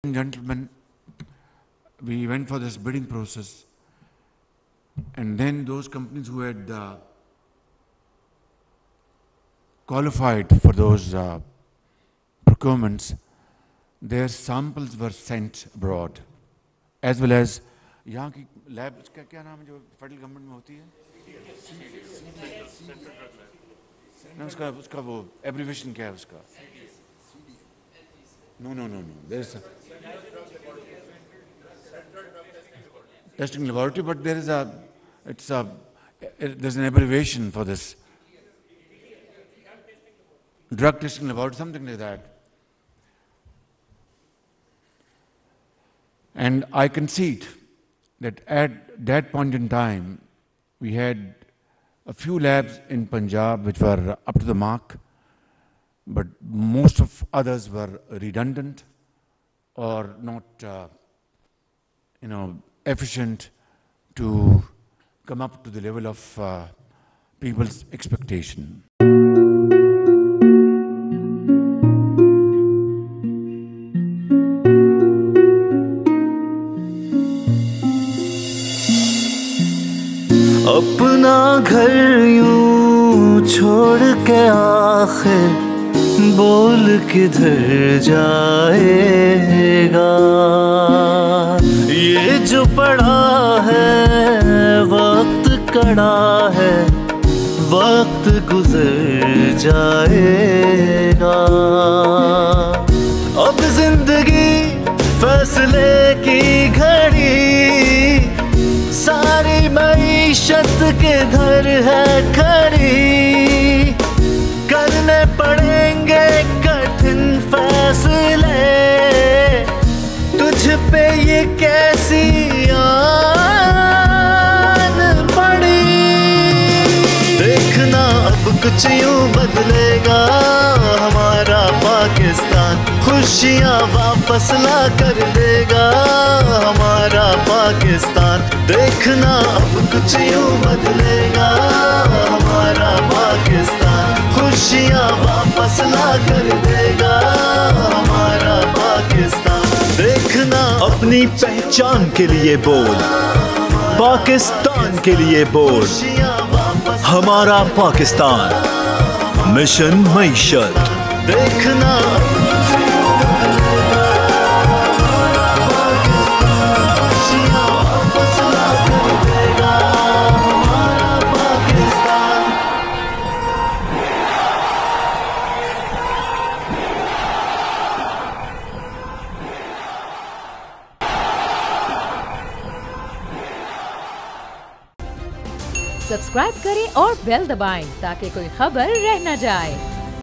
Gentlemen, we went for this bidding process, and then those companies who had qualified for those procurements, their samples were sent abroad, as well as यहाँ की lab का क्या नाम है जो federal government में होती है? ना उसका वो एब्रिविएशन क्या है उसका? No. There's a testing laboratory, but there's an abbreviation for this. Drug testing laboratory, something like that. And I concede that at that point in time, we had a few labs in Punjab which were up to the mark, but most of others were redundant or not, efficient to come up to the level of people's expectation. अपना घर यूं छोड़ के आखिर बोल किधर जाएगा। ये जो पड़ा है वक्त कड़ा है, वक्त गुजर जाएगा। अब जिंदगी फैसले की घड़ी, सारी मईशत किधर है खड़ी। करने पड़ेंगे कठिन फैसले, तुझ पे ये कैसी आन पड़ी। देखना अब कुछ यूं बदलेगा हमारा पाकिस्तान, खुशियाँ वापस ला कर देगा हमारा पाकिस्तान। देखना अब कुछ यूं बदलेगा हमारा पाकिस्तान, खुशियाँ वापस ला कर देगा हमारा पाकिस्तान। देखना अपनी पहचान के लिए बोल, पाकिस्तान के लिए बोल, हमारा पाकिस्तान, मिशन मईशत। देखना सब्सक्राइब करें और बेल दबाएं ताकि कोई खबर रह न जाए।